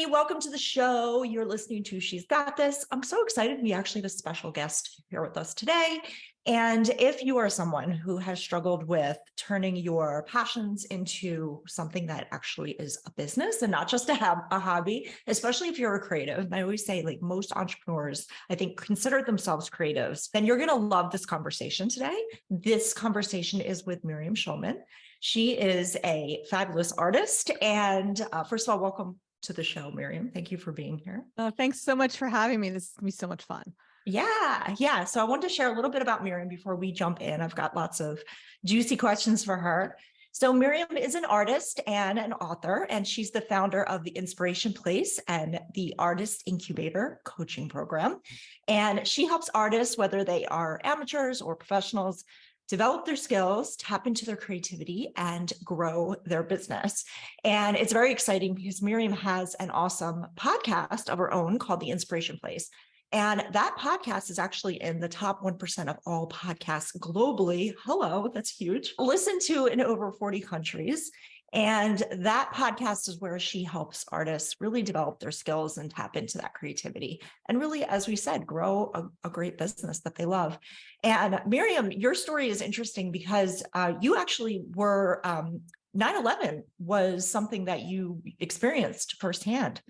Welcome to the show. You're listening to She's Got This. I'm so excited. We actually have a special guest here with us today. And if you are someone who has struggled with turning your passions into something that actually is a business and not just a hobby, especially if you're a creative, and I always say, like, most entrepreneurs, I think, consider themselves creatives, then you're going to love this conversation today. This conversation is with Miriam Schulman. She is a fabulous artist. And first of all, welcome to the show, Miriam. Thank you for being here. Oh, thanks so much for having me. This is going to be so much fun. Yeah. So I wanted to share a little bit about Miriam before we jump in. I've got lots of juicy questions for her. So Miriam is an artist and an author, and she's the founder of the Inspiration Place and the Artist Incubator coaching program. And she helps artists, whether they are amateurs or professionals, develop their skills, tap into their creativity, and grow their business. And it's very exciting because Miriam has an awesome podcast of her own called The Inspiration Place. And that podcast is actually in the top 1% of all podcasts globally. Hello, that's huge. Listened to in over 40 countries. And that podcast is where she helps artists really develop their skills and tap into that creativity. And really, as we said, grow a great business that they love. And Miriam, your story is interesting because you actually were, 9/11 was something that you experienced firsthand.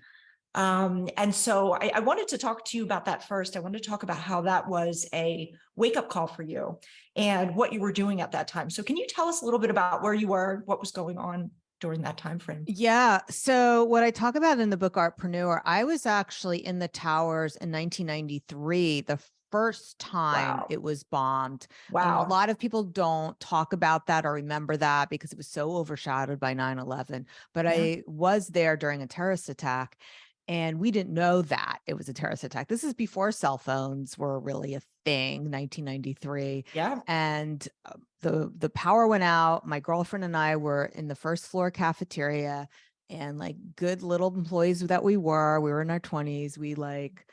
And so I wanted to talk to you about that first. I wanted to talk about how that was a wake-up call for you and what you were doing at that time. So can you tell us a little bit about where you were, what was going on during that time frame? Yeah. So what I talk about in the book Artpreneur, I was actually in the towers in 1993, the first time it was bombed. Wow. A lot of people don't talk about that or remember that because it was so overshadowed by 9/11. But I was there during a terrorist attack. And we didn't know that it was a terrorist attack. This is before cell phones were really a thing, 1993. Yeah. And the power went out. My girlfriend and I were in the first floor cafeteria, and like good little employees that we were in our 20s. We like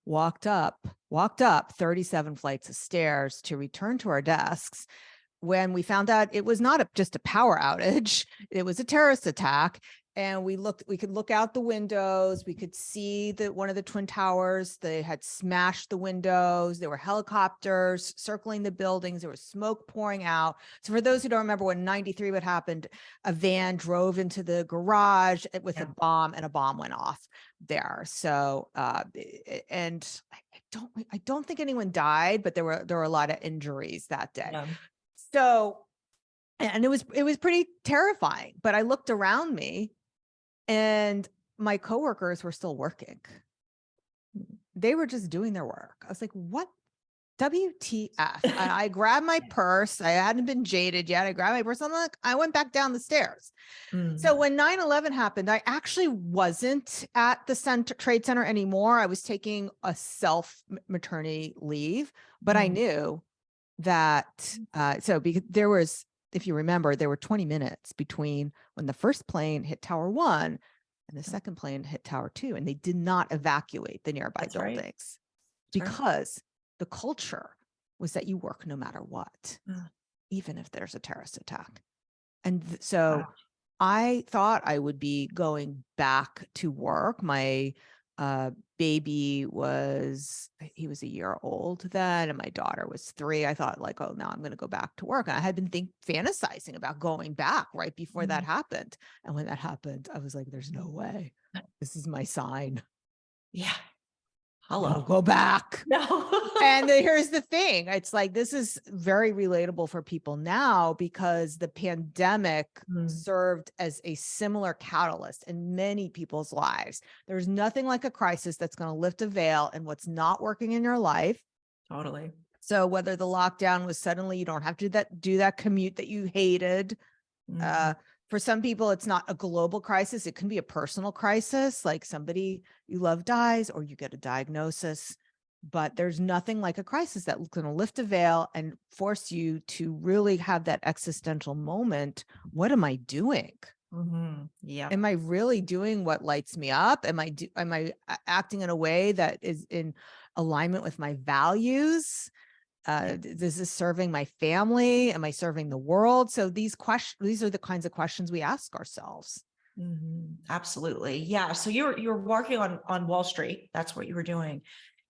walked up 37 flights of stairs to return to our desks when we found out it was not just a power outage. It was a terrorist attack. And we could look out the windows. We could see that one of the Twin Towers, they had smashed the windows. There were helicopters circling the buildings. There was smoke pouring out. So for those who don't remember when 93 what happened, a van drove into the garage with a bomb, and a bomb went off there. So, and I don't think anyone died, but there were a lot of injuries that day. Yeah. So, and it was pretty terrifying, but I looked around me, and my coworkers were still working. They were just doing their work. I was like, what? WTF? I grabbed my purse. I hadn't been jaded yet. I grabbed my purse. I went back down the stairs. So when 9/11 happened, I actually wasn't at the Trade Center anymore. I was taking a self-maternity leave, but I knew that, because there was, if you remember, there were 20 minutes between when the first plane hit Tower 1 and the second plane hit Tower 2, and they did not evacuate the nearby buildings because the culture was that you work no matter what, even if there's a terrorist attack. And so I thought I would be going back to work. My baby was a year old then, and my daughter was 3. I thought like, oh, now I'm going to go back to work. And I had been fantasizing about going back right before that happened. And when that happened, I was like, there's no way. This is my sign. Yeah. Hello. I'll go back. No. And here's the thing. It's like, this is very relatable for people now because the pandemic served as a similar catalyst in many people's lives. There's nothing like a crisis that's going to lift a veil in what's not working in your life. Totally. So whether the lockdown was suddenly, you don't have to do that commute that you hated. For some people, it's not a global crisis. It can be a personal crisis, like somebody you love dies or you get a diagnosis. But there's nothing like a crisis that's going to lift a veil and force you to really have that existential moment. What am I doing? Yeah. Am I really doing what lights me up? Am I acting in a way that is in alignment with my values? This is serving my family. Am I serving the world? So these are the kinds of questions we ask ourselves. Absolutely. Yeah. So you're working on Wall Street. That's what you were doing.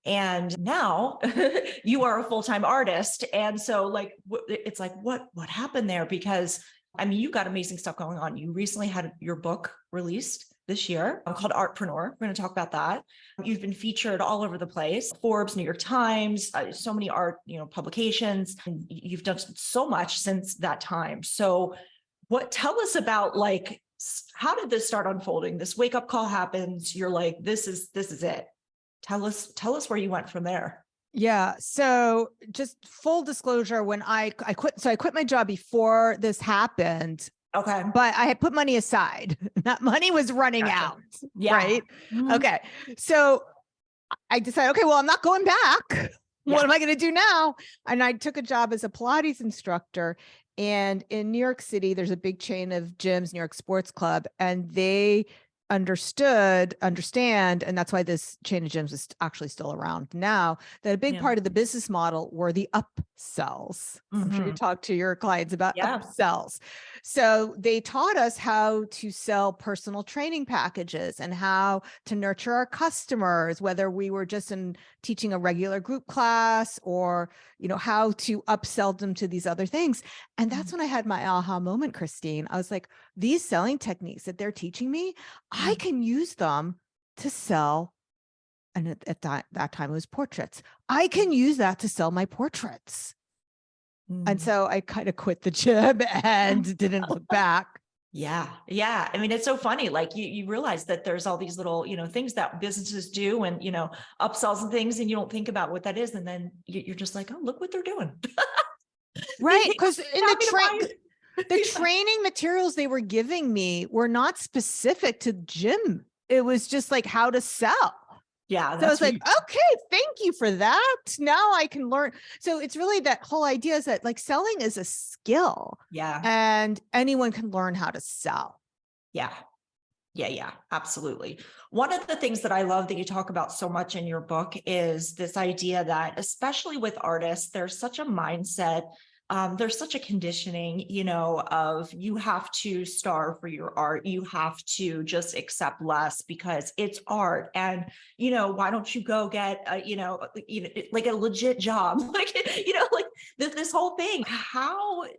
And now you are a full-time artist. And so like, it's like, what happened there? Because I mean, you've got amazing stuff going on. You recently had your book released this year called Artpreneur. We're going to talk about that. You've been featured all over the place, Forbes, New York Times, so many art, publications. And you've done so much since that time. So tell us about like, how did this start unfolding? This wake up call happens. You're like, this is it. Tell us where you went from there. Yeah. So just full disclosure, when I quit, so I quit my job before this happened. Okay. But I had put money aside. That money was running out. Yeah. Right. Okay. So I decided, okay, well, I'm not going back. What am I going to do now? And I took a job as a Pilates instructor. And in New York City, there's a big chain of gyms, New York Sports Club, and they understand, and that's why this chain of gyms is actually still around now, that a big part of the business model were the upsells. I'm sure you talk to your clients about upsells. So they taught us how to sell personal training packages and how to nurture our customers, whether we were just teaching a regular group class or, how to upsell them to these other things. And that's when I had my aha moment, Christine. I was like, these selling techniques that they're teaching me, I can use them to sell. And at that time it was portraits. I can use that to sell my portraits. And so I kind of quit the gym and didn't look back. Yeah. Yeah. I mean, it's so funny. Like you realize that there's all these little, things that businesses do and, upsells and things, and you don't think about what that is. And then you're just like, oh, look what they're doing. Right. Because in the training materials they were giving me were not specific to gym. It was just like how to sell. Yeah. So I was like, okay, thank you for that. Now I can learn. So it's really that whole idea is that like selling is a skill. Yeah. And anyone can learn how to sell. Yeah. Yeah, absolutely. One of the things that I love that you talk about so much in your book is this idea that, especially with artists, there's such a mindset. There's such a conditioning, of you have to starve for your art. You have to just accept less because it's art. And, why don't you go get, like a legit job? Like this whole thing.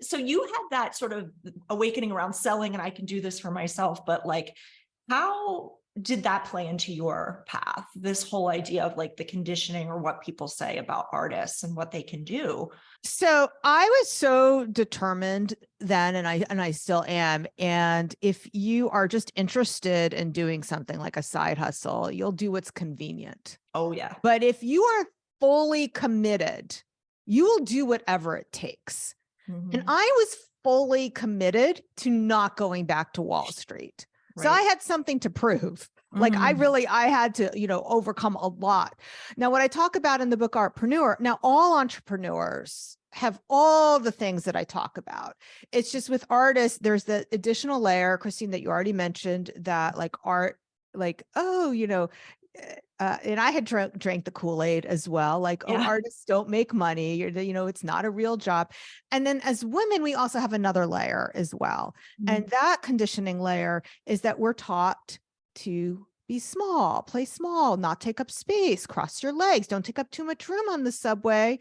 So you had that sort of awakening around selling and I can do this for myself, but like, how did that play into your path? This whole idea of like the conditioning or what people say about artists and what they can do. So I was so determined then, and I still am. And if you are just interested in doing something like a side hustle, you'll do what's convenient. Oh yeah. But if you are fully committed, you will do whatever it takes. And I was fully committed to not going back to Wall Street. Right. So I had something to prove. Like I had to, overcome a lot. Now, what I talk about in the book, Artpreneur, now all entrepreneurs have all the things that I talk about. It's just with artists, there's the additional layer, Christine, that you already mentioned, that like art, like, and I had drank the Kool-Aid as well. Like, artists don't make money. It's not a real job. And then as women, we also have another layer as well. And that conditioning layer is that we're taught to be small, play small, not take up space, cross your legs, don't take up too much room on the subway,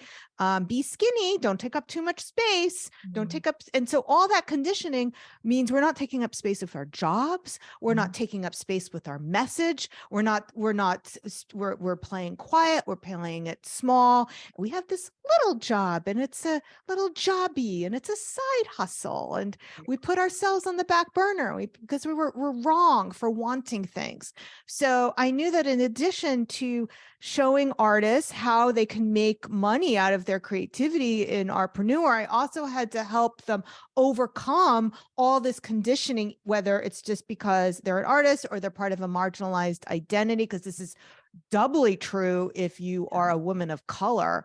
be skinny, don't take up too much space, don't take up. And so all that conditioning means we're not taking up space with our jobs. We're not taking up space with our message. We're playing quiet. We're playing it small. We have this little job and it's a little jobby and it's a side hustle. And we put ourselves on the back burner because we're wrong for wanting things. So I knew that in addition to showing artists how they can make money out of their creativity in Artpreneur, I also had to help them overcome all this conditioning, whether it's just because they're an artist or they're part of a marginalized identity, because this is doubly true if you are a woman of color,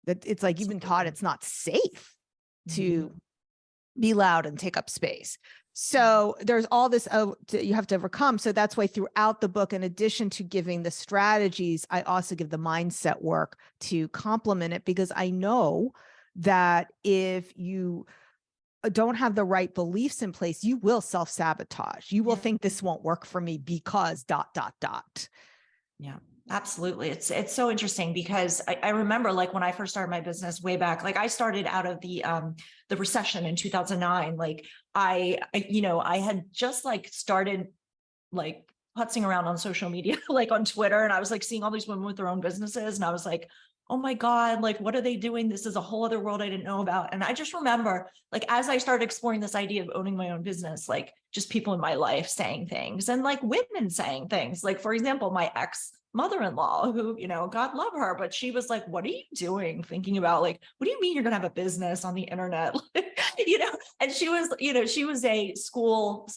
that it's like you've been taught it's not safe to be loud and take up space. So there's all this you have to overcome. So that's why throughout the book, in addition to giving the strategies, I also give the mindset work to complement it, because I know that if you don't have the right beliefs in place, you will self-sabotage. You will Yeah. think this won't work for me because ... Yeah, absolutely. It's so interesting because I remember like when I first started my business way back, like I started out of the recession in 2009. Like I had just like started like putzing around on social media, like on Twitter. And I was like seeing all these women with their own businesses. And I was like, oh my God, like, what are they doing? This is a whole other world I didn't know about. And I just remember like, as I started exploring this idea of owning my own business, like just people in my life saying things and like women saying things, like, for example, my ex mother-in-law who, God love her, but she was like, what are you doing? Thinking about like, what do you mean you're going to have a business on the internet? And she was a school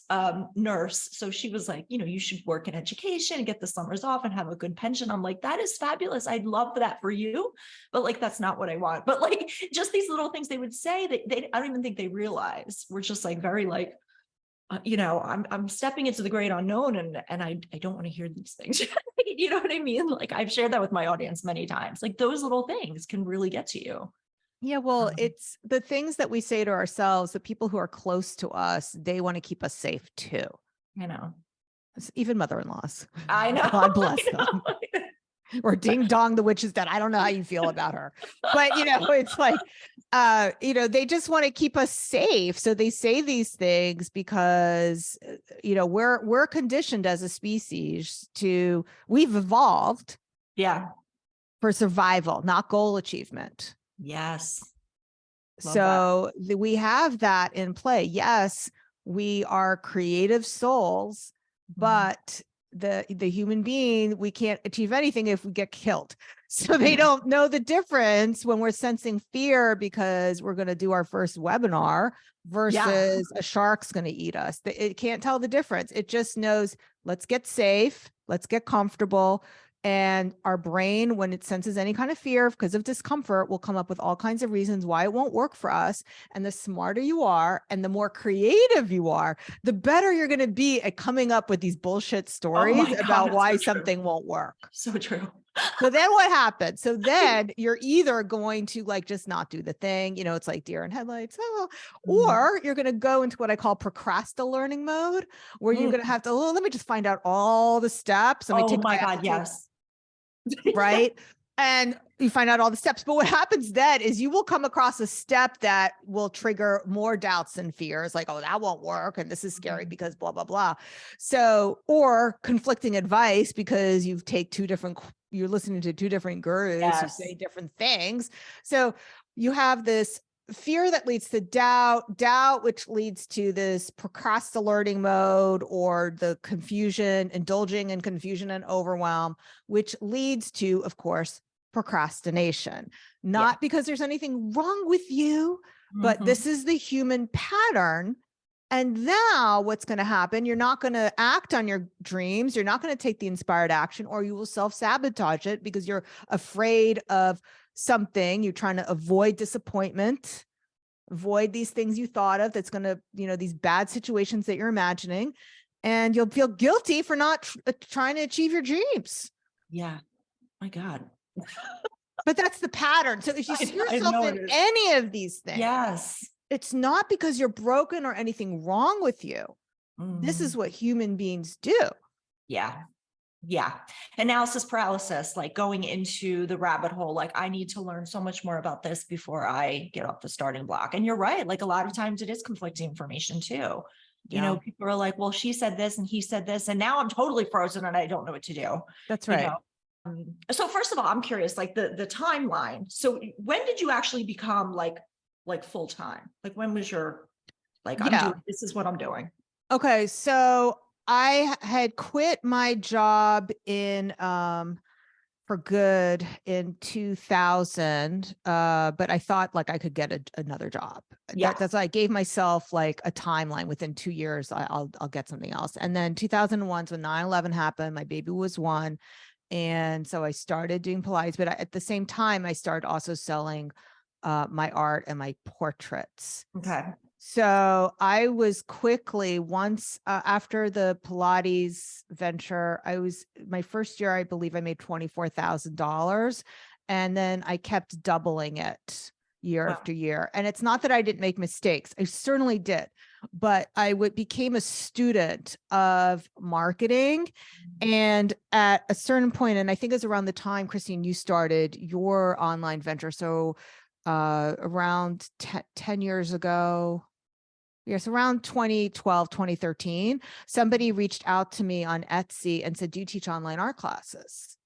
nurse. So she was like, you should work in education, get the summers off and have a good pension. I'm like, that is fabulous. I'd love that for you. But like, that's not what I want. But like, just these little things they would say that I don't even think they realize. We're just like, very like, I'm stepping into the great unknown and I don't want to hear these things. You know what I mean? Like I've shared that with my audience many times. Like those little things can really get to you. Yeah, well, it's the things that we say to ourselves, the people who are close to us, they want to keep us safe too. Even mother-in-laws. I know. God bless them. Or ding dong, the witch is dead. I don't know how you feel about her, but it's like, they just want to keep us safe. So they say these things because, we're conditioned as a species we've evolved. Yeah. For survival, not goal achievement. Yes. So we have that in play. Yes, we are creative souls, but the human being, we can't achieve anything if we get killed. So they don't know the difference when we're sensing fear because we're going to do our first webinar versus a shark's going to eat us. It can't tell the difference. It just knows, let's get safe, let's get comfortable. And our brain, when it senses any kind of fear because of discomfort, will come up with all kinds of reasons why it won't work for us. And the smarter you are and the more creative you are, the better you're going to be at coming up with these bullshit stories about why something won't work. So true. So then what happens? So then you're either going to like just not do the thing, it's like deer in headlights, or you're going to go into what I call procrastinating mode, where you're going to have to, let me just find out all the steps. Oh my God, yes. Right. And you find out all the steps. But what happens then is you will come across a step that will trigger more doubts and fears, like, oh, that won't work. And this is scary because blah, blah, blah. So, or conflicting advice because you're listening to two different gurus who say different things. So you have this fear that leads to doubt, which leads to this procrastinating mode, or the confusion, indulging in confusion and overwhelm, which leads to, of course, procrastination. Not because there's anything wrong with you, but this is the human pattern. And now what's going to happen, you're not going to act on your dreams. You're not going to take the inspired action, or you will self-sabotage it because you're afraid of something. You're trying to avoid disappointment, avoid these things you thought of that's going to, these bad situations that you're imagining, and you'll feel guilty for not trying to achieve your dreams. Yeah. My God. But that's the pattern. So if you see yourself in any of these things, it's not because you're broken or anything wrong with you. This is what human beings do. Yeah. Analysis paralysis, like going into the rabbit hole, like I need to learn so much more about this before I get off the starting block. And you're right. Like a lot of times it is conflicting information too. People are like, well, she said this and he said this, and now I'm totally frozen and I don't know what to do. That's right. So first of all, I'm curious, like the timeline. So when did you actually become like full-time? Like when was your, like, this is what I'm doing. Okay. So I had quit my job for good in 2000. But I thought like I could get another job. That's why I gave myself like a timeline. Within 2 years, I'll get something else. And then 2001, when 9/11 happened, my baby was 1. And so I started doing Pilates, but at the same time, I started also selling my art and my portraits. Okay. So I was quickly, once after the Pilates venture, my first year, I believe I made $24,000. And then I kept doubling it year Wow. after year. And it's not that I didn't make mistakes. I certainly did, but I became a student of marketing. And at a certain point, and I think it was around the time, Christine, you started your online venture. So around 10 years ago, yes, around 2012, 2013, somebody reached out to me on Etsy and said, do you teach online art classes?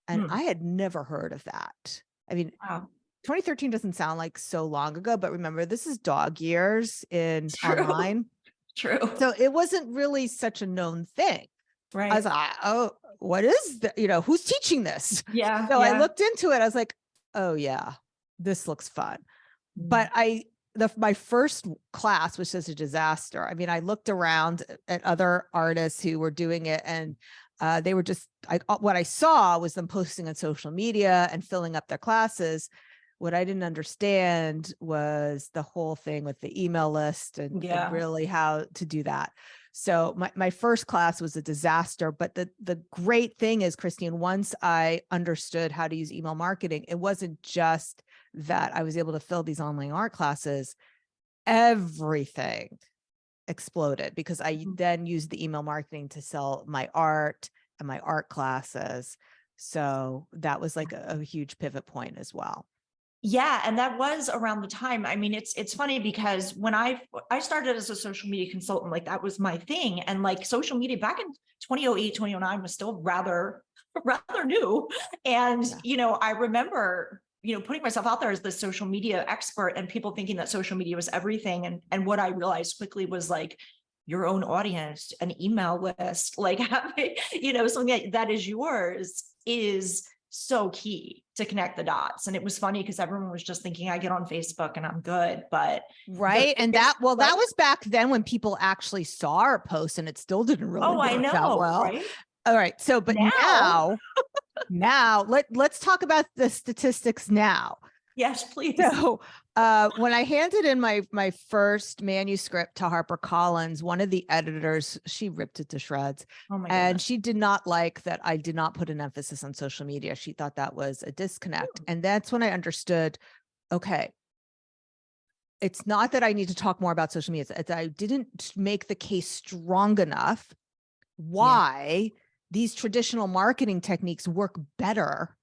And I had never heard of that. I mean, Wow. 2013 doesn't sound like so long ago, but remember, this is dog years in True. online. True. So it wasn't really such a known thing. Right. I was like, oh, what is that? You know, who's teaching this? Yeah. So yeah. I looked into it. I was like, oh yeah, this looks fun. But my first class was just a disaster. I mean, I looked around at other artists who were doing it, and they were just, what I saw was them posting on social media and filling up their classes. What I didn't understand was the whole thing with the email list and really how to do that. So my first class was a disaster, but the great thing is, Christine, once I understood how to use email marketing, it wasn't just that I was able to fill these online art classes. Everything exploded because I then used the email marketing to sell my art and my art classes. So that was like a huge pivot point as well. Yeah. And that was around the time. I mean, it's funny because when I started as a social media consultant, like that was my thing. And like social media back in 2008, 2009 was still rather new. And, you know, I remember, you know, putting myself out there as the social media expert and people thinking that social media was everything. And what I realized quickly was like your own audience, an email list, like having, you know, something that is yours is so key to connect the dots. And it was funny because everyone was just thinking I get on Facebook and I'm good, but right. And that was back then when people actually saw our posts, and it still didn't really work out well. Right? All right. So, but now let's talk about the statistics now. Yes, please. So when I handed in my first manuscript to HarperCollins, one of the editors, she ripped it to shreds. Oh my and goodness. she did not like that I did not put an emphasis on social media. She thought that was a disconnect. And that's when I understood, okay, it's not that I need to talk more about social media. It's that I didn't make the case strong enough why these traditional marketing techniques work better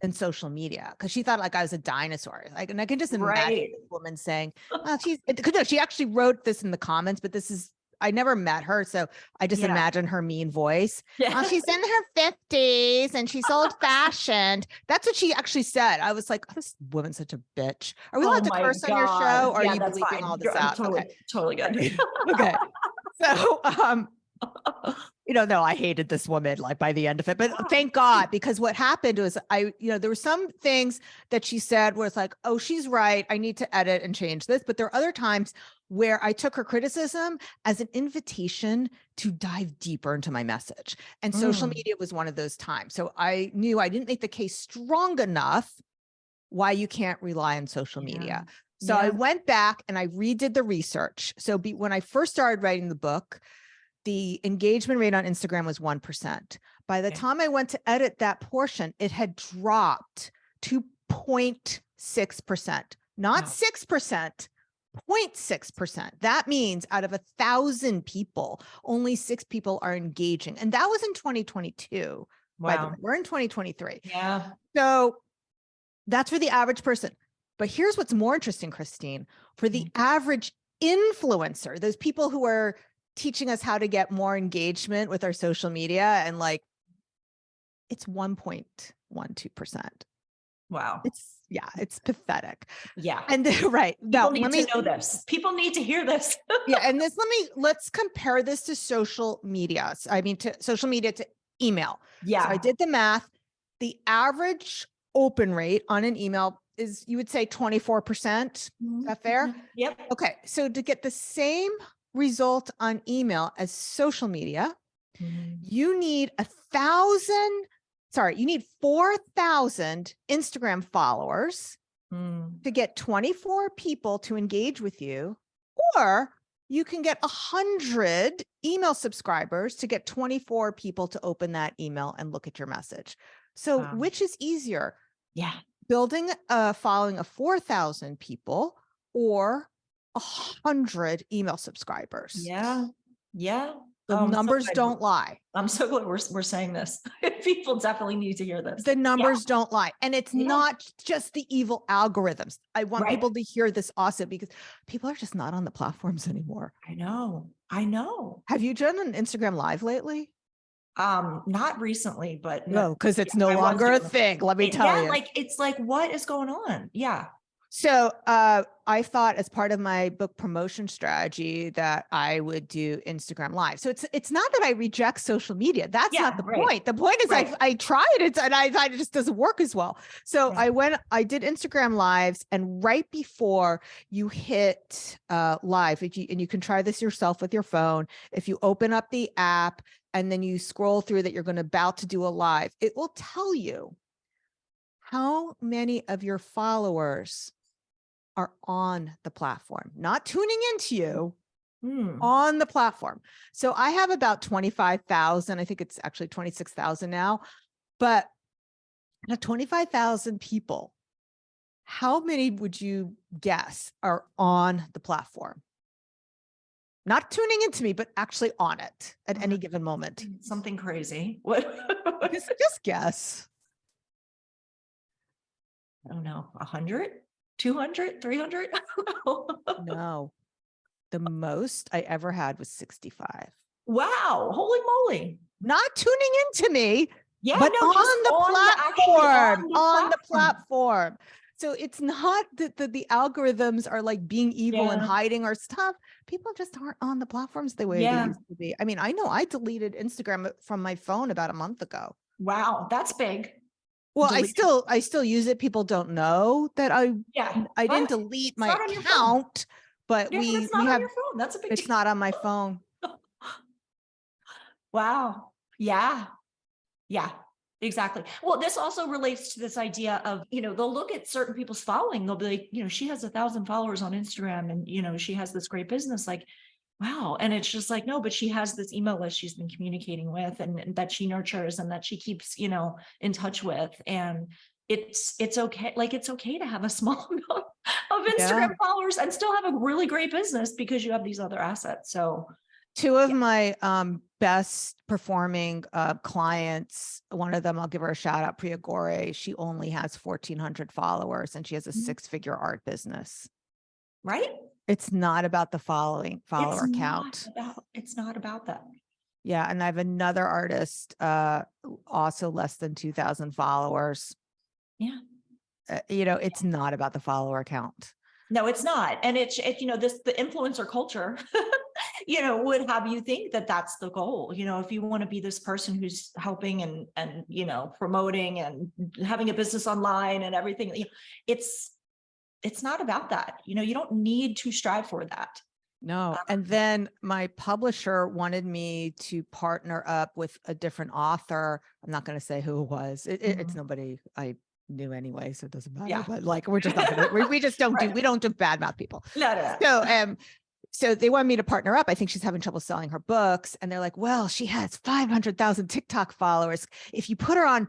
than social media. Because she thought like I was a dinosaur. Like, and I can just imagine this woman saying, "Oh, she actually wrote this in the comments." But I never met her, so I just imagine her mean voice. Yeah. She's in her 50s and she's old fashioned. That's what she actually said. I was like, oh, this woman's such a bitch. Are we allowed to curse on your show? Or are you bleeping all this out? Totally good. Okay. So, no, I hated this woman like by the end of it, but thank God, because what happened was there were some things that she said where it's like, oh, she's right. I need to edit and change this. But there are other times where I took her criticism as an invitation to dive deeper into my message. And social media was one of those times. So I knew I didn't make the case strong enough why you can't rely on social media. So I went back and I redid the research. So when I first started writing the book, the engagement rate on Instagram was 1%. By the time I went to edit that portion, it had dropped to 0.6%, not 6%, 0.6%. That means out of 1,000 people, only 6 people are engaging. And that was in 2022. By the way, we're in 2023. Yeah. So that's for the average person. But here's what's more interesting, Christine, for the average influencer, those people who are teaching us how to get more engagement with our social media, and like, it's 1.12%. Wow. It's pathetic. Yeah. And right. People need to know this. People need to hear this. And let's compare this to social media. To social media, to email. Yeah. So I did the math. The average open rate on an email is, you would say, 24%. Is that fair? Yep. Okay. So to get the same result on email as social media, you need 4,000 Instagram followers to get 24 people to engage with you, or you can get 100 email subscribers to get 24 people to open that email and look at your message. So which is easier? Yeah. building a following of 4,000 people or 100 email subscribers. Yeah. Yeah. The I'm so numbers glad don't lie. I'm so glad we're saying this. People definitely need to hear this. The numbers don't lie. And it's Yeah. not just the evil algorithms. I want Right. people to hear this also, because people are just not on the platforms anymore. I know. I know. Have you done an Instagram Live lately? Not recently, but No, because it's yeah, no I was longer a doing it. thing. Let me tell you. Like, it's like, what is going on? Yeah. So I thought, as part of my book promotion strategy, that I would do Instagram Live. So it's not that I reject social media. That's Yeah, not the right. point. The point is Right. I tried it and I find it just doesn't work as well. So Yeah. I did Instagram Lives, and right before you hit live, and you can try this yourself with your phone. If you open up the app and then you scroll through that you're about to do a live, it will tell you how many of your followers are on the platform, not tuning into you, on the platform. So I have about 25,000. I think it's actually 26,000 now, but 25,000 people. How many would you guess are on the platform? Not tuning into me, but actually on it at any given moment. Something crazy. What? Just guess. I don't know. 100, 200, 300? No, the most I ever had was 65. Wow. Holy moly. Not tuning into me, Yeah, but no, just on the platform. So it's not that the algorithms are like being evil and hiding our stuff. People just aren't on the platforms the way they used to be. I mean, I know I deleted Instagram from my phone about a month ago. Wow, that's big. Well, I still use it. People don't know that I didn't delete my account, but it's not on your phone. That's a big deal. It's not on my phone. Wow. Yeah. Yeah, exactly. Well, this also relates to this idea of, they'll look at certain people's following. They'll be like, she has 1,000 followers on Instagram and, she has this great business. Like, wow. And it's just like, no, but she has this email list she's been communicating with and that she nurtures and that she keeps, in touch with. And it's okay. Like, it's okay to have a small amount of Instagram followers and still have a really great business because you have these other assets. So two of my best performing clients, one of them, I'll give her a shout out, Priya Gore. She only has 1,400 followers and she has a 6-figure art business. Right? It's not about the follower count. It's not about that. Yeah. And I have another artist, also less than 2,000 followers. Yeah. It's not about the follower count. No, it's not. And the influencer culture, would have you think that that's the goal. If you want to be this person who's helping and promoting and having a business online and everything, it's not about that. You don't need to strive for that. No. And then my publisher wanted me to partner up with a different author. I'm not going to say who it was. It's nobody I knew anyway, so it doesn't matter. But like, we're just not gonna, we just don't we don't do badmouth people. No. So they wanted me to partner up. I think she's having trouble selling her books. And they're like, well, she has 500,000 TikTok followers. If you put her on,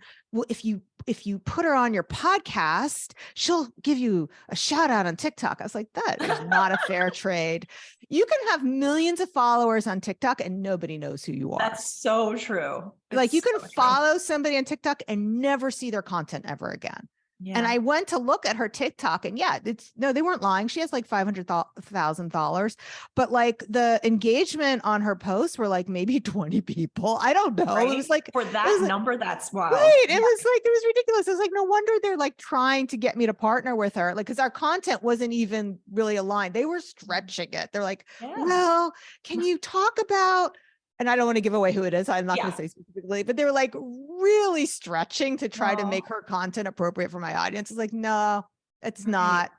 if you put her on your podcast, she'll give you a shout out on TikTok. I was like, that is not a fair trade. You can have millions of followers on TikTok and nobody knows who you are. That's so true. Like, you can follow somebody on TikTok and never see their content ever again. Yeah. And I went to look at her TikTok and they weren't lying. She has like 500,000 followers, but like the engagement on her posts were like maybe 20 people. I don't know. Right? It was like, for that number, that's wild. Right. It was ridiculous. It was like, no wonder they're like trying to get me to partner with her. Like, cause our content wasn't even really aligned. They were stretching it. They're like, well, can you talk about, and I don't want to give away who it is. I'm not going to say specifically, but they were like really stretching to try to make her content appropriate for my audience. It's like, no, it's not.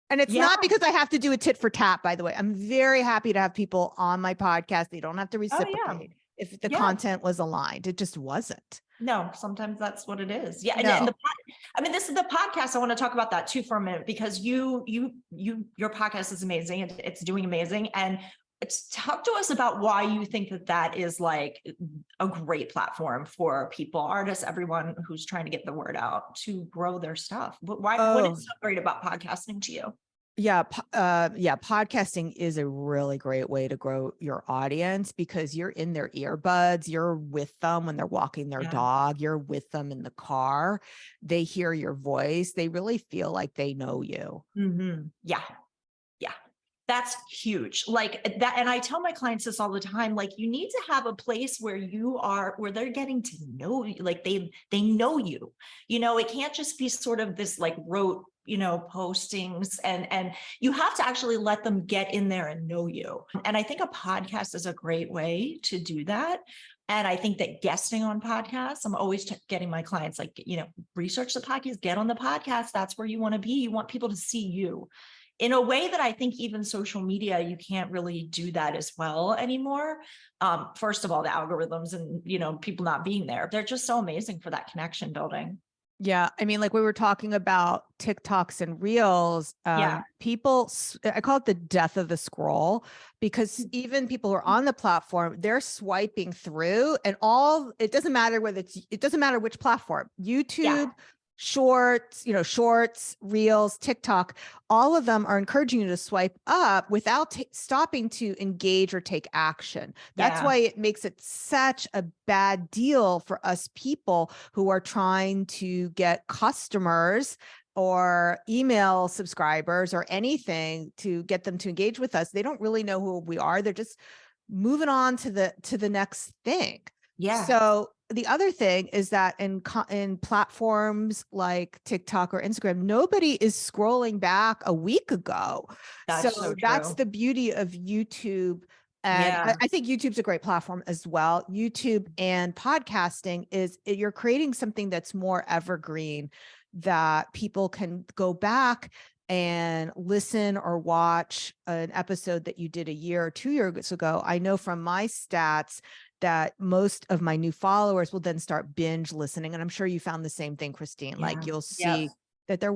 And it's not because I have to do a tit for tat, by the way. I'm very happy to have people on my podcast. They don't have to reciprocate if the content was aligned. It just wasn't. No, sometimes that's what it is. Yeah. And this is the podcast. I want to talk about that too for a minute, because your podcast is amazing. It's doing amazing. And talk to us about why you think that that is like a great platform for people, artists, everyone who's trying to get the word out to grow their stuff. What is so great about podcasting to you? Yeah. Podcasting is a really great way to grow your audience because you're in their earbuds. You're with them when they're walking their dog. You're with them in the car. They hear your voice. They really feel like they know you. Mm-hmm. Yeah. Yeah. That's huge. Like that. And I tell my clients this all the time, like you need to have a place where where they're getting to know you, like they know you, it can't just be sort of this like rote, postings and you have to actually let them get in there and know you. And I think a podcast is a great way to do that. And I think that guesting on podcasts, I'm always getting my clients like, research the podcast, get on the podcast. That's where you want to be. You want people to see you in a way that I think even social media, you can't really do that as well anymore. First of all, the algorithms and, people not being there, they're just so amazing for that connection building. Yeah. I mean, like we were talking about TikToks and Reels, people, I call it the death of the scroll, because even people who are on the platform, they're swiping through and it doesn't matter it doesn't matter which platform, YouTube, Shorts, Shorts, Reels, TikTok, all of them are encouraging you to swipe up without stopping to engage or take action. That's why it makes it such a bad deal for us people who are trying to get customers or email subscribers or anything to get them to engage with us. They don't really know who we are. They're just moving on to the next thing. Yeah. So the other thing is that in platforms like TikTok or Instagram, nobody is scrolling back a week ago. So that's the beauty of YouTube. And I think YouTube's a great platform as well. YouTube and podcasting you're creating something that's more evergreen, that people can go back and listen or watch an episode that you did a year or 2 years ago. I know from my stats that most of my new followers will then start binge listening. And I'm sure you found the same thing, Christine. Like you'll see that they're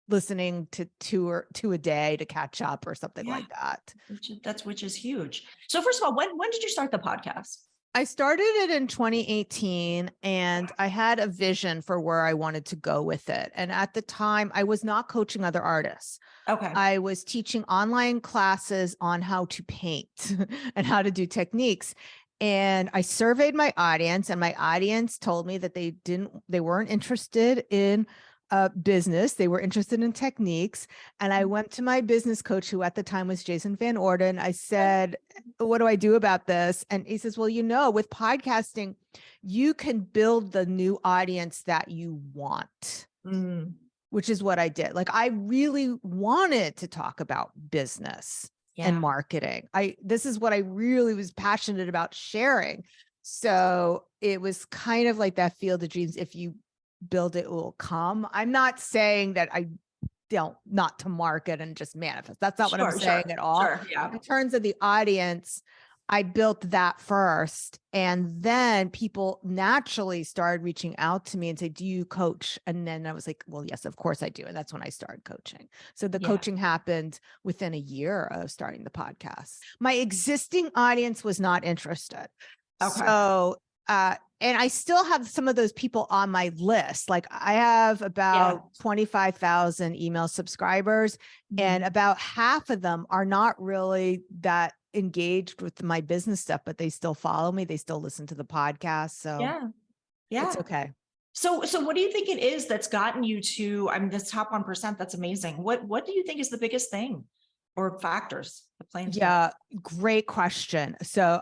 listening to two a day to catch up or something like that. Which is huge. So first of all, when did you start the podcast? I started it in 2018 and I had a vision for where I wanted to go with it. And at the time I was not coaching other artists. Okay. I was teaching online classes on how to paint and how to do techniques. And I surveyed my audience, and my audience told me that they weren't interested in business. They were interested in techniques. And I went to my business coach, who at the time was Jason Van Orden. I said, what do I do about this? And he says, well, with podcasting, you can build the new audience that you want, which is what I did. Like I really wanted to talk about business and marketing. This is what I really was passionate about sharing. So it was kind of like that field of dreams. If you build it, will come. I'm not saying that I don't not to market and just manifest. That's not what I'm saying at all. In terms of the audience, I built that first. And then people naturally started reaching out to me and say, do you coach? And then I was like, well, yes, of course I do. And that's when I started coaching. So the coaching happened within a year of starting the podcast. My existing audience was not interested. Okay. So, and I still have some of those people on my list. Like I have about 25,000 email subscribers, and about half of them are not really that engaged with my business stuff, but they still follow me. They still listen to the podcast. So it's okay. So what do you think it is that's gotten you to, this top 1%? That's amazing. What do you think is the biggest thing or factors? Great question. So,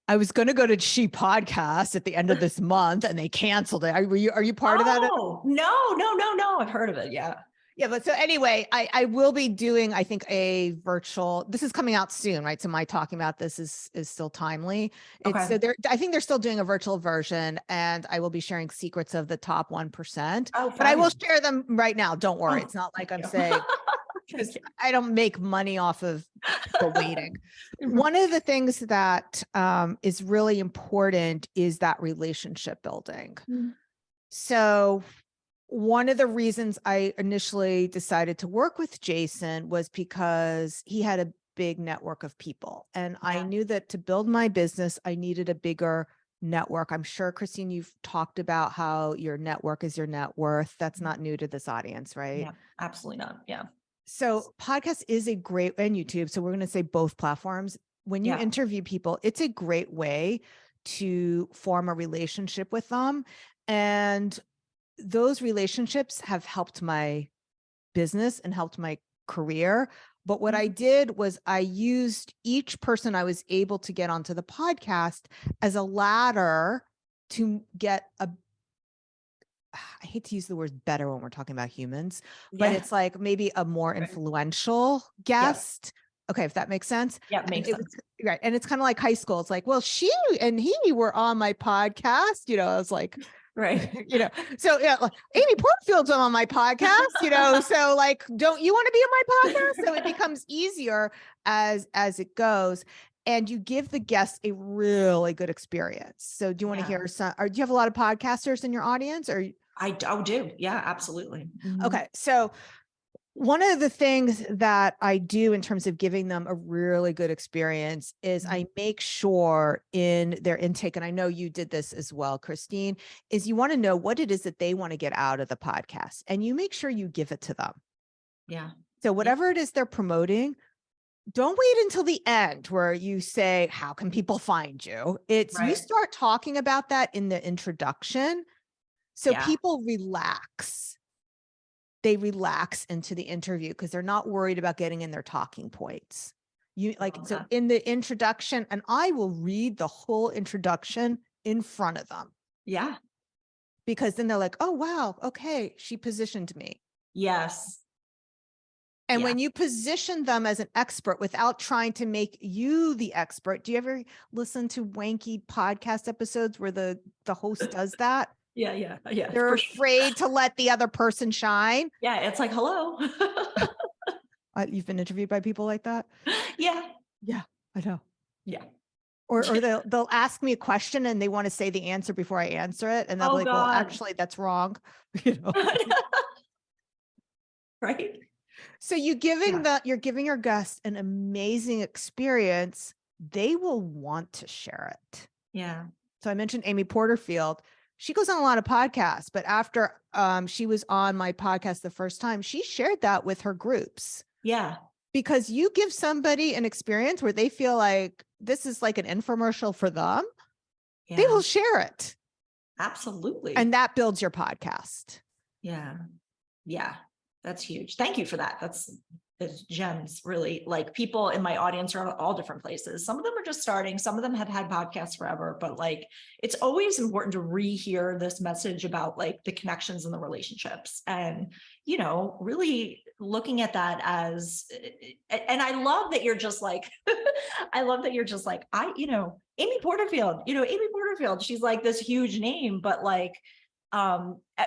I was going to go to She Podcast at the end of this month and they canceled it. Are you part of that? No. I've heard of it. Yeah. But so anyway, I will be doing, I think, a virtual, this is coming out soon, right? So my talking about this is still timely. So I think they're still doing a virtual version, and I will be sharing secrets of the top 1%, but I will share them right now. Don't worry. It's not like I'm saying, because I don't make money off of the waiting. One of the things that is really important is that relationship building. So one of the reasons I initially decided to work with Jason was because he had big network of people. And Yeah. I knew that to build my business, I needed a bigger network. I'm sure, Christine, you've talked about how your network is your net worth. That's not new to this audience, right? Yeah, absolutely not. Yeah. So podcast is a great, and YouTube. So we're going to say both platforms. When you Yeah. interview people, it's a great way to form a relationship with them. And those relationships have helped my business and helped my career. But what I did was I used each person I was able to get onto the podcast as a ladder to get a, I hate to use the word better when we're talking about humans, but Yeah. it's like maybe a more influential guest. Okay, if that makes sense. Yeah, it makes sense. Right. And it's kind of like high school. It's like, well, she and he were on my podcast. I was like, Right. So yeah, like, Amy Porterfield's on my podcast, so like, don't you want to be on my podcast? So it becomes easier as it goes. And you give the guests a really good experience. So do you want to hear some, or do you have a lot of podcasters in your audience, or? I do. Yeah, absolutely. Okay. So one of the things that I do in terms of giving them a really good experience is I make sure in their intake, and I know you did this as well, Christine, is you want to know what it is that they want to get out of the podcast, and you make sure you give it to them. Yeah. So whatever it is they're promoting, don't wait until the end where you say, how can people find you? It's you start talking about that in the introduction. So people relax. They relax into the interview because they're not worried about getting in their talking points. So in the introduction, and I will read the whole introduction in front of them. Yeah. Because then they're like, oh, wow. Okay. She positioned me. Yes. And when you position them as an expert without trying to make you the expert, do you ever listen to wanky podcast episodes where the host does that? Yeah. They're afraid to let the other person shine. Yeah. It's like, hello. You've been interviewed by people like that? Yeah. Yeah, I know. Yeah. Or they'll ask me a question and they want to say the answer before I answer it. And they'll be like, well, actually that's wrong. Right. So you're giving your guests an amazing experience. They will want to share it. Yeah. So I mentioned Amy Porterfield. She goes on a lot of podcasts, but after she was on my podcast the first time, she shared that with her groups. Yeah. Because you give somebody an experience where they feel like this is like an infomercial for them, they will share it. Absolutely. And that builds your podcast. Yeah. Yeah. That's huge. Thank you for that. That's gems, really. Like, people in my audience are all different places. Some of them are just starting. Some of them have had podcasts forever, but like, it's always important to rehear this message about like the connections and the relationships, and, really looking at that as, and I love that you're just like, Amy Porterfield, she's like this huge name, but like,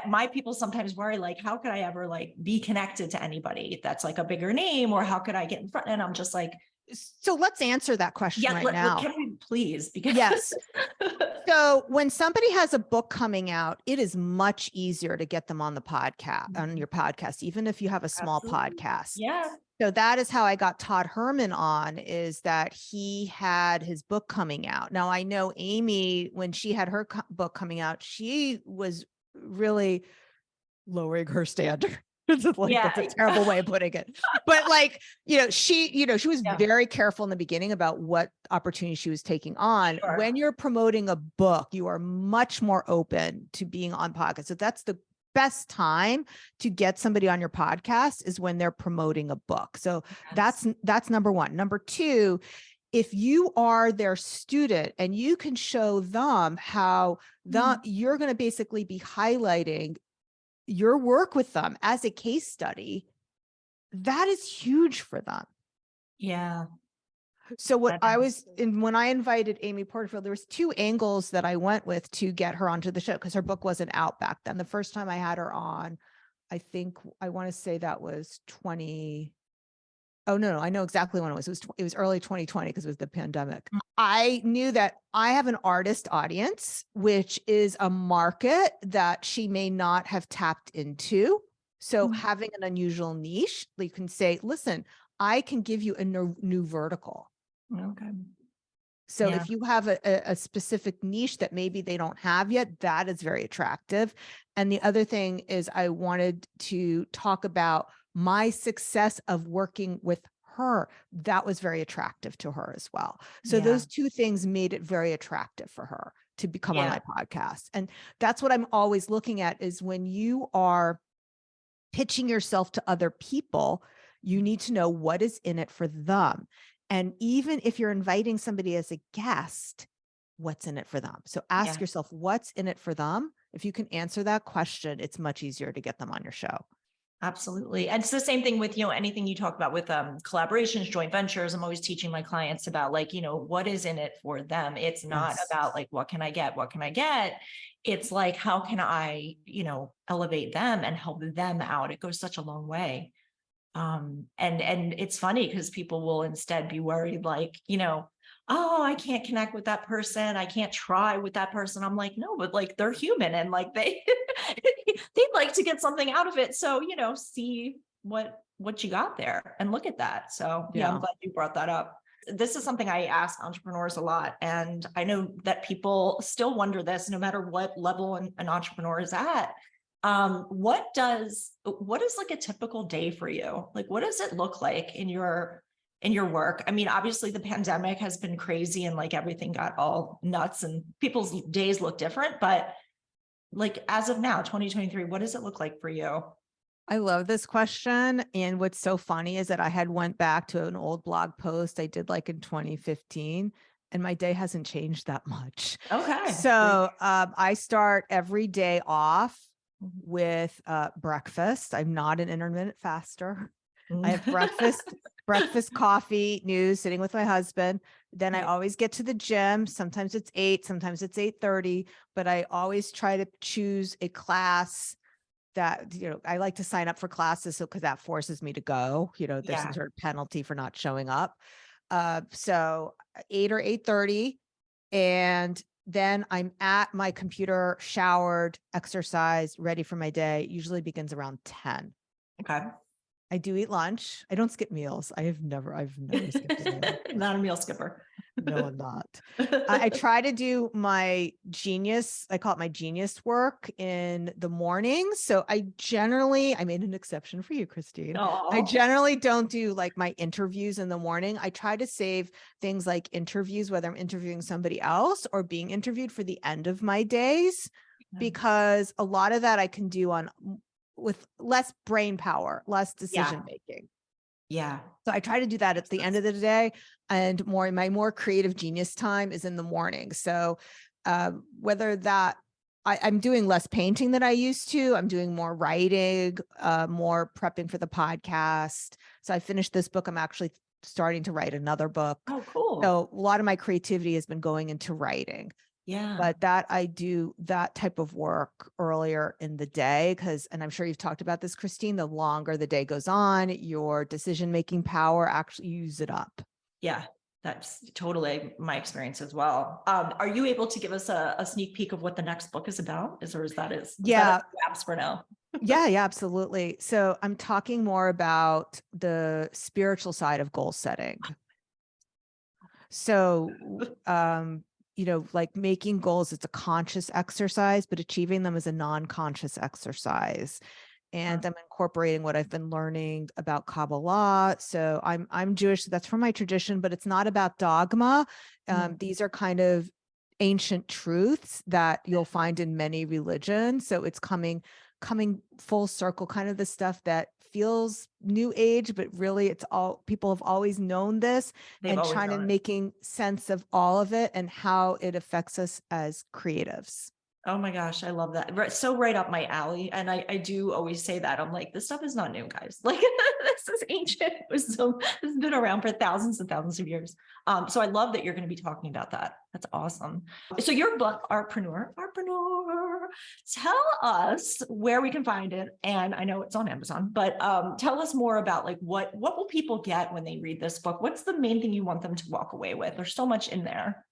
my people sometimes worry, like, how could I ever like be connected to anybody that's like a bigger name, or how could I get in front? And I'm just like, so let's answer that question now. Can we please? Because yes. So when somebody has a book coming out, it is much easier to get them on the podcast, on your podcast, even if you have a small podcast. Yeah. So that is how I got Todd Herman on, is that he had his book coming out. Now I know Amy, when she had her book coming out, she was really lowering her standard. That's a terrible way of putting it. But like, she was very careful in the beginning about what opportunity she was taking on. Sure. When you're promoting a book, you are much more open to being on podcast. So that's the best time to get somebody on your podcast, is when they're promoting a book. So that's number one. Number two, if you are their student and you can show them how you're going to basically be highlighting your work with them as a case study, that is huge for them. Yeah. So when I invited Amy Porterfield, there was two angles that I went with to get her onto the show, because her book wasn't out back then. The first time I had her on, I want to say that was I know exactly when it was. It was early 2020, because it was the pandemic. I knew that I have an artist audience, which is a market that she may not have tapped into. So having an unusual niche, you can say, listen, I can give you a new vertical. Okay. So Yeah. if you have a specific niche that maybe they don't have yet, that is very attractive. And the other thing is I wanted to talk about my success of working with her. That was very attractive to her as well. So Yeah. those two things made it very attractive for her to become on Yeah. my podcast. And that's what I'm always looking at, is when you are pitching yourself to other people, you need to know what is in it for them. And even if you're inviting somebody as a guest, what's in it for them? So ask Yeah. yourself, what's in it for them? If you can answer that question, it's much easier to get them on your show. Absolutely. And it's the same thing with, anything you talk about with collaborations, joint ventures. I'm always teaching my clients about like, what is in it for them. It's not Yes. about like, what can I get? What can I get? It's like, how can I, elevate them and help them out? It goes such a long way. And it's funny because people will instead be worried, like, oh, I can't connect with that person. I can't try with that person. I'm like, no, but like they're human and like they'd like to get something out of it. So, see what you got there and look at that. So yeah, I'm Yeah. glad you brought that up. This is something I ask entrepreneurs a lot. And I know that people still wonder this, no matter what level an entrepreneur is at. What is like a typical day for you? Like, what does it look like in your work? I mean, obviously the pandemic has been crazy and like everything got all nuts and people's days look different, but like as of now, 2023, what does it look like for you? I love this question. And what's so funny is that I had went back to an old blog post I did like in 2015, and my day hasn't changed that much. Okay. So I start every day off with breakfast. I'm not an intermittent faster. I have breakfast, coffee, news, sitting with my husband. Then I always get to the gym. Sometimes it's 8, sometimes it's 8:30, but I always try to choose a class that, I like to sign up for classes. So, cause that forces me to go, there's some sort of penalty for not showing up. So 8 or 8:30, and then I'm at my computer, showered, exercised, ready for my day. Usually begins around 10. Okay. I do eat lunch. I don't skip meals. I've never skipped a meal. Not a meal skipper. No, I'm not. I try to do I call it my genius work in the morning. So I made an exception for you, Christine. I generally don't do like my interviews in the morning. I try to save things like interviews, whether I'm interviewing somebody else or being interviewed, for the end of my days, because a lot of that I can do with less brain power, less decision making. Yeah. So I try to do that at the end of the day, and my more creative genius time is in the morning. So whether that I'm doing less painting than I used to, I'm doing more writing, more prepping for the podcast. So I finished this book. I'm actually starting to write another book. Oh, cool. So a lot of my creativity has been going into writing. Yeah. But that I do that type of work earlier in the day, and I'm sure you've talked about this, Christine, the longer the day goes on, your decision-making power, actually use it up. Yeah, that's totally my experience as well. Are you able to give us a sneak peek of what the next book is about? Is that apps for now? Yeah, absolutely. So I'm talking more about the spiritual side of goal setting. So, like making goals, it's a conscious exercise, but achieving them is a non-conscious exercise. And I'm incorporating what I've been learning about Kabbalah. So I'm Jewish, so that's from my tradition, but it's not about dogma. These are kind of ancient truths that you'll find in many religions. So it's coming full circle, kind of the stuff that feels new age, but really it's all, people have always known this, and trying to making sense of all of it and how it affects us as creatives. Oh my gosh, I love that. So right up my alley. And I do always say that. I'm like, this stuff is not new, guys. Like this is ancient wisdom. This has been around for thousands and thousands of years. So I love that you're going to be talking about that. That's awesome. So your book, Artpreneur, tell us where we can find it. And I know it's on Amazon, but tell us more about like, what will people get when they read this book? What's the main thing you want them to walk away with? There's so much in there.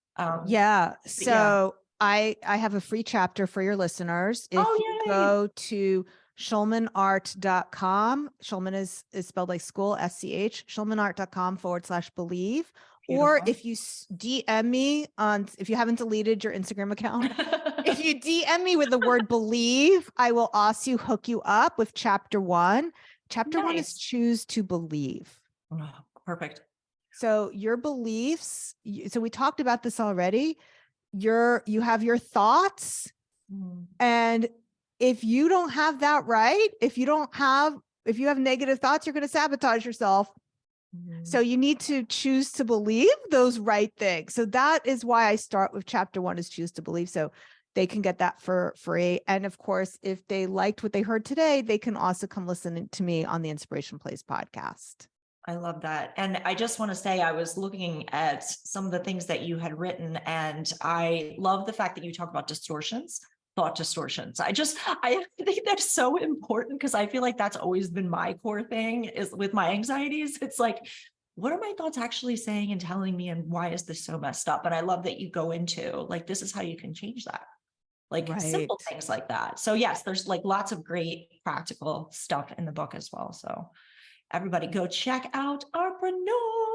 So I have a free chapter for your listeners. If you go to schulmanart.com. Schulman is spelled like school, SCH, schulmanart.com/believe. Or Beautiful. if you DM me if you haven't deleted your Instagram account, if you DM me with the word believe, I will also hook you up with chapter 1. Chapter 1 is Nice. choose to believe. Oh, perfect. So your beliefs, so we talked about this already. You have your thoughts, and if you don't have that right, if you have negative thoughts, you're going to sabotage yourself. So you need to choose to believe those right things. So that is why I start with chapter 1 is choose to believe. So they can get that for free. And of course, if they liked what they heard today, they can also come listen to me on the Inspiration Plays podcast. I love that. And I just want to say, I was looking at some of the things that you had written, and I love the fact that you talk about distortions, thought distortions. I think that's so important, because I feel like that's always been my core thing is with my anxieties. It's like, what are my thoughts actually saying and telling me? And why is this so messed up? And I love that you go into like, this is how you can change that. Like simple things like that. So yes, there's like lots of great practical stuff in the book as well. So everybody go check out Artpreneur.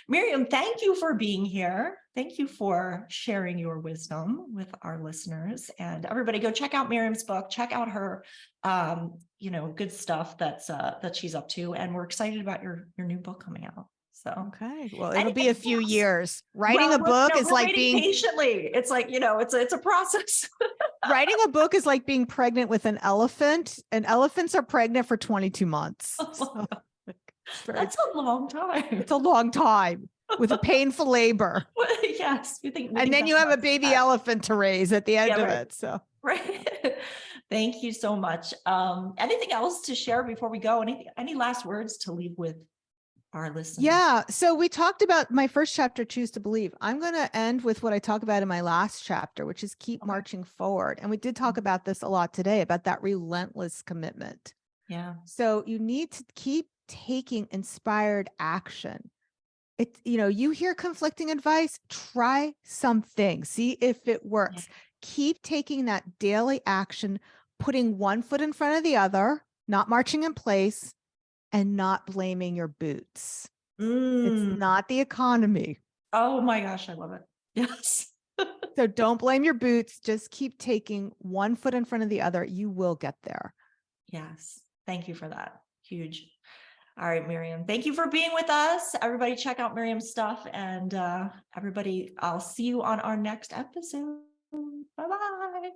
Miriam, thank you for being here. Thank you for sharing your wisdom with our listeners, and everybody go check out Miriam's book, check out her, good stuff that she's up to. And we're excited about your new book coming out. So, okay. Well, it'll be a few years. Writing well, a book is we're like waiting patiently. It's like, it's a process. Writing a book is like being pregnant with an elephant, and elephants are pregnant for 22 months. So. That's a long time. It's a long time with a painful labor. Yes. And then you have a baby elephant to raise at the end of it. So, right. Thank you so much. Anything else to share before we go? Any last words to leave with our listeners? Yeah. So we talked about my first chapter, Choose to Believe. I'm going to end with what I talk about in my last chapter, which is keep marching forward. And we did talk about this a lot today, about that relentless commitment. Yeah. So you need to keep taking inspired action. You hear conflicting advice, try something, see if it works. Yeah. Keep taking that daily action, putting one foot in front of the other, not marching in place, and not blaming your boots. It's not the economy. Oh my gosh, I love it. Yes. So don't blame your boots. Just keep taking one foot in front of the other. You will get there. Yes. Thank you for that. Huge. All right, Miriam, thank you for being with us. Everybody check out Miriam's stuff, and everybody, I'll see you on our next episode. Bye-bye.